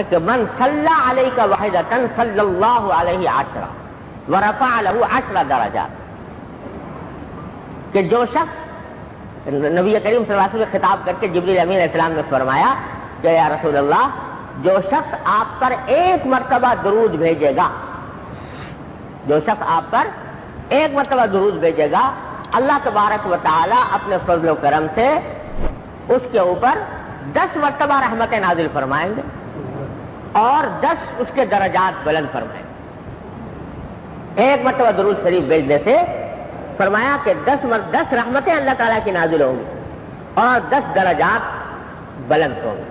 ہے کہ من صلی علیک واحدۃ صلی اللہ علیہ عشرہ ورفع لہ 10 درجات، کہ جو شخص، نبی کریم صلی اللہ علیہ وسلم خطاب کر کے جبریل امین علیہ السلام نے فرمایا کہ یا رسول اللہ، جو شخص آپ پر 1 مرتبہ درود بھیجے گا، جو شخص آپ پر 1 مرتبہ درود بھیجے گا، اللہ تبارک و تعالی اپنے فضل و کرم سے اس کے اوپر 10 مرتبہ رحمت نازل فرمائیں گے اور 10 اس کے درجات بلند فرمائیں گے۔ 1 مرتبہ درود شریف بھیجنے سے فرمایا کہ 10 رحمتیں اللہ تعالیٰ کی نازل ہوں گی اور 10 درجات بلند ہوں گے۔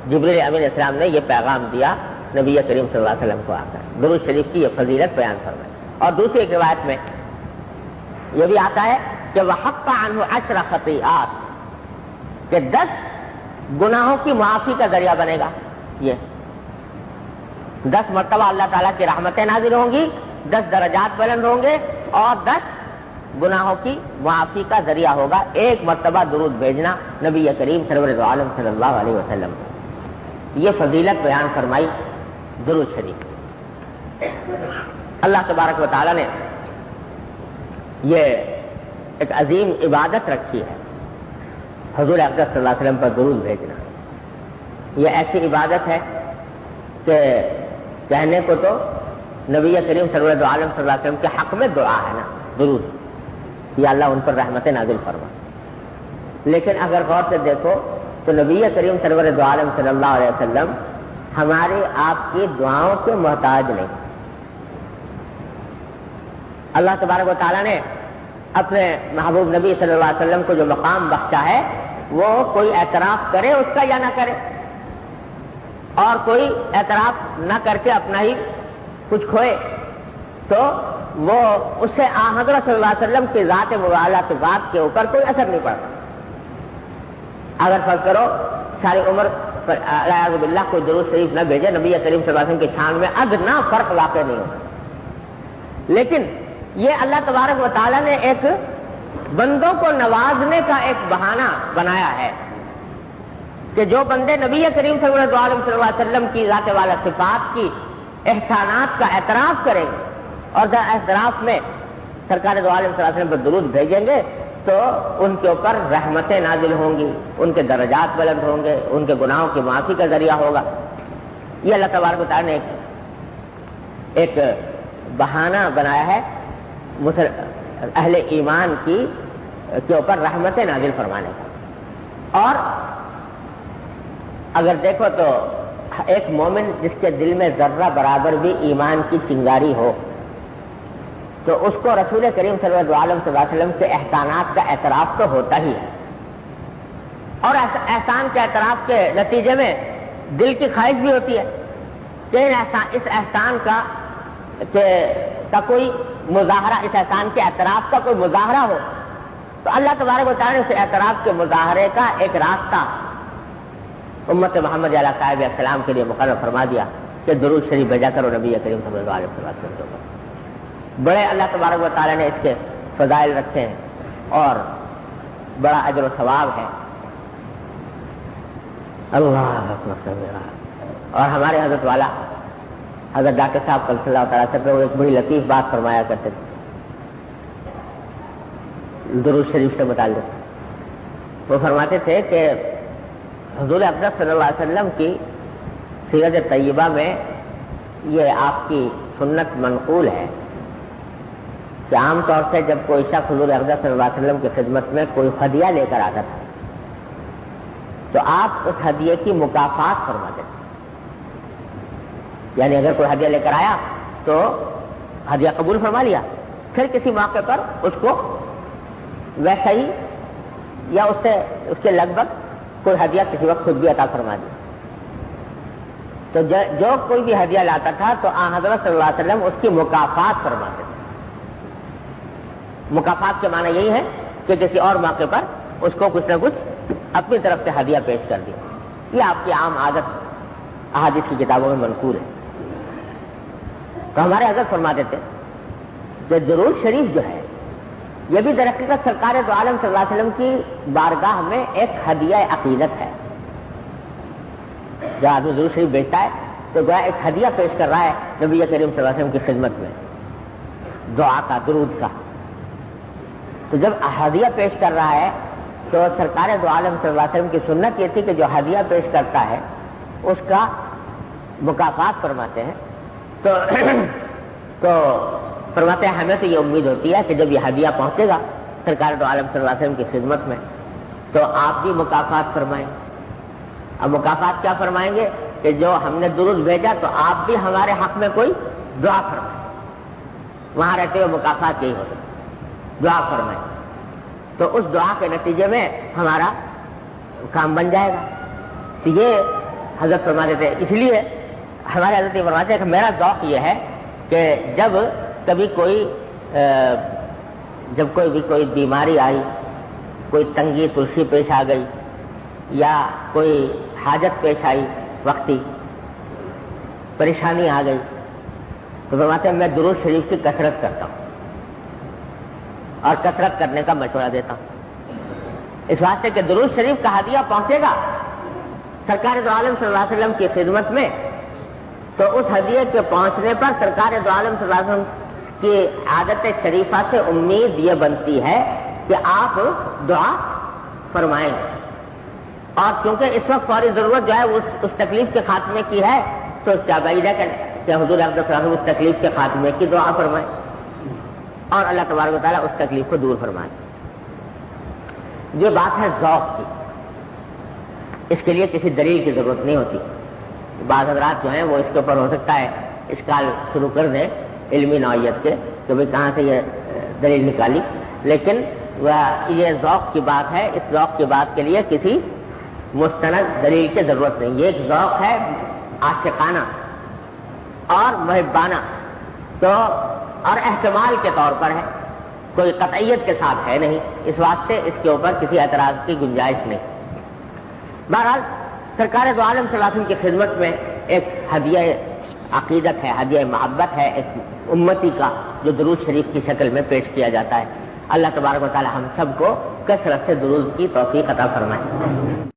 جبریل امین علیہ السلام نے یہ پیغام دیا نبی کریم صلی اللہ علیہ وسلم کو آ کر، درود شریف کی یہ فضیلت بیان فرمائی۔ اور دوسری ایک روایت میں یہ بھی آتا ہے کہ وحق عنہ 10 خطیئات، کہ 10 گناہوں کی معافی کا ذریعہ بنے گا۔ یہ 10 مرتبہ اللہ تعالیٰ کی رحمتیں نازل ہوں گی، 10 درجات بلند ہوں گے اور 10 گناہوں کی معافی کا ذریعہ ہوگا 1 مرتبہ درود بھیجنا نبی کریم سرور دو عالم صلی اللہ علیہ وسلم۔ یہ فضیلت بیان فرمائی درود شریف۔ اللہ تبارک و تعالیٰ نے یہ ایک عظیم عبادت رکھی ہے، حضور اقدس صلی اللہ علیہ وسلم پر درود بھیجنا۔ یہ ایسی عبادت ہے کہ کہنے کو تو نبی کریم سرور دو عالم صلی اللہ علیہ وسلم کے حق میں دعا ہے نا، درود، یا اللہ ان پر رحمت نازل فرما، لیکن اگر غور سے دیکھو تو نبی کریم سرور دو عالم صلی اللہ علیہ وسلم ہمارے آپ کی دعاؤں کے محتاج نہیں۔ اللہ تبارک و تعالیٰ نے اپنے محبوب نبی صلی اللہ علیہ وسلم کو جو مقام بخشا ہے، وہ کوئی اعتراف کرے اس کا یا نہ کرے، اور کوئی اعتراف نہ کر کے اپنا ہی کچھ کھوئے، تو وہ اس سے حضرت صلی اللہ علیہ وسلم کی ذات مبارکہ کی ذات کے اوپر کوئی اثر نہیں پڑتا۔ اگر فرض کرو ساری عمر اعوذ باللہ کوئی درود شریف نہ بھیجے، نبی کریم صلی اللہ علیہ وسلم کی شان میں ادنا فرق واقع نہیں ہوگا۔ لیکن یہ اللہ تبارک و تعالیٰ نے ایک بندوں کو نوازنے کا ایک بہانہ بنایا ہے کہ جو بندے نبی کریم صلی اللہ علیہ وسلم کی ذات والا صفات کی احسانات کا اعتراف کریں گے اور اعتراف میں سرکار دو عالم صلی اللہ علیہ وسلم پر درود بھیجیں گے تو ان کے اوپر رحمتیں نازل ہوں گی، ان کے درجات بلند ہوں گے، ان کے گناہوں کی معافی کا ذریعہ ہوگا۔ یہ اللہ تبارک و تعالیٰ نے ایک بہانہ بنایا ہے اہل ایمان کے اوپر رحمتیں نازل فرمانے کا۔ اور اگر دیکھو تو ایک مومن جس کے دل میں ذرہ برابر بھی ایمان کی چنگاری ہو تو اس کو رسول کریم صلی اللہ علیہ وسلم کے احسانات کا اعتراف تو ہوتا ہی ہے، اور احسان کے اعتراف کے نتیجے میں دل کی خواہش بھی ہوتی ہے کہ اس احسان کا کوئی مظاہرہ، اس احسان کے اعتراف کا کوئی مظاہرہ ہو۔ تو اللہ تبارک و تعالیٰ نے اس اعتراف کے مظاہرے کا ایک راستہ امت محمد علیہ صاحب السلام کے لیے مقرر فرما دیا کہ درود شریف بھیجا کرو نبی کریم صلی اللہ علیہ وسلم کے اوپر۔ بڑے اللہ تبارک و تعالیٰ نے اس کے فضائل رکھے ہیں اور بڑا اجر و ثواب ہے۔ اللہ اکبر۔ اور ہمارے حضرت والا حضرت ڈاکٹر صاحب صلی اللہ تعالیٰ سے وہ ایک بڑی لطیف بات فرمایا کرتے تھے درود شریف سے متعلق۔ وہ فرماتے تھے کہ حضور اقدس صلی اللہ علیہ وسلم کی سیرت طیبہ میں یہ آپ کی سنت منقول ہے کہ عام طور سے جب کوئی شخص حضور اقدس صلی اللہ علیہ وسلم کی خدمت میں کوئی ہدیہ لے کر آتا تھا تو آپ اس ہدیے کی مکافات فرماتے تھے، یعنی اگر کوئی ہدیہ لے کر آیا تو ہدیہ قبول فرما لیا، پھر کسی موقع پر اس کو ویسا ہی یا اس کے لگ بھگ کوئی ہدیہ کسی وقت خود بھی عطا فرما دیا۔ تو جو کوئی بھی ہدیہ لاتا تھا تو حضرت صلی اللہ علیہ وسلم اس کی مکافات فرماتے تھے۔ مکافات کے معنی یہی ہے کہ کسی اور موقع پر اس کو کچھ نہ کچھ اپنی طرف سے ہدیہ پیش کر دیا۔ یہ آپ کی عام عادت احادیث کی کتابوں میں منقول ہے۔ تو ہمارے حضرت فرماتے تھے کہ درود شریف جو ہے یہ بھی در حقیقت سرکار دو عالم صلی اللہ علیہ وسلم کی بارگاہ میں ایک ہدیہ عقیدت ہے۔ جب آدمی درود شریف بھیجتا ہے تو گویا ایک ہدیہ پیش کر رہا ہے نبی کریم صلی اللہ علیہ وسلم کی خدمت میں، دعا کا، درود کا۔ تو جب ہدیہ پیش کر رہا ہے تو سرکار دو عالم صلی اللہ علیہ وسلم کی سنت یہ تھی کہ جو ہدیہ پیش کرتا ہے اس کا مکافات فرماتے ہیں۔ تو فرماتے ہیں ہمیں تو یہ امید ہوتی ہے کہ جب یہ ہدیہ پہنچے گا سرکار دو عالم صلی اللہ علیہ وسلم کی خدمت میں تو آپ بھی مکافات فرمائیں۔ اب مکافات کیا فرمائیں گے کہ جو ہم نے درود بھیجا تو آپ بھی ہمارے حق میں کوئی دعا فرمائیں، وہاں رہتے ہوئے مکافات یہی ہوتا ہے، دعا فرمائیں، تو اس دعا کے نتیجے میں ہمارا کام بن جائے گا۔ تو یہ حضرت فرماتے تھے، اس لیے ہمارے حضرت یہ فرماتے ہیں کہ میرا ذوق یہ ہے کہ جب کبھی کوئی بیماری آئی، کوئی تنگی تلخی پیش آ گئی یا کوئی حاجت پیش آئی، وقتی پریشانی آ گئی، تو فرماتے ہیں میں درود شریف کی کثرت کرتا ہوں اور کثرت کرنے کا مشورہ دیتا ہوں، اس واسطے کہ درود شریف کا ہدیہ پہنچے گا سرکار دو عالم صلی اللہ علیہ وسلم کی خدمت میں، تو اس ہدیے کے پہنچنے پر سرکار دو عالم صلی اللہ علیہ وسلم کی عادت شریفہ سے امید یہ بنتی ہے کہ آپ دعا فرمائیں گے، اور کیونکہ اس وقت فوری ضرورت جو ہے اس تکلیف کے خاتمے کی ہے تو کیا بعید ہے کہ حضور اقدس صلی اللہ علیہ وسلم اس تکلیف کے خاتمے کی دعا فرمائیں اور اللہ تبارک و تعالیٰ اس تکلیف کو دور فرمائے۔ یہ بات ہے ذوق کی، اس کے لیے کسی دلیل کی ضرورت نہیں ہوتی۔ بعض حضرات جو ہیں وہ اس کے اوپر ہو سکتا ہے اشکال شروع کر دیں علمی نوعیت کے کہ بھئی کہاں سے یہ دلیل نکالی، لیکن یہ ذوق کی بات ہے، اس ذوق کی بات کے لیے کسی مستند دلیل کی ضرورت نہیں۔ یہ ایک ذوق ہے عاشقانہ اور محبانہ، تو اور احتمال کے طور پر ہے، کوئی قطعیت کے ساتھ ہے نہیں، اس واسطے اس کے اوپر کسی اعتراض کی گنجائش نہیں۔ بہرحال سرکار دو عالم صلی اللہ علیہ وسلم کی خدمت میں ایک ہدیہ عقیدت ہے، ہدیہ محبت ہے ایک امتی کا، جو درود شریف کی شکل میں پیش کیا جاتا ہے۔ اللہ تبارک و تعالی ہم سب کو کثرت سے درود کی توفیق عطا فرمائے۔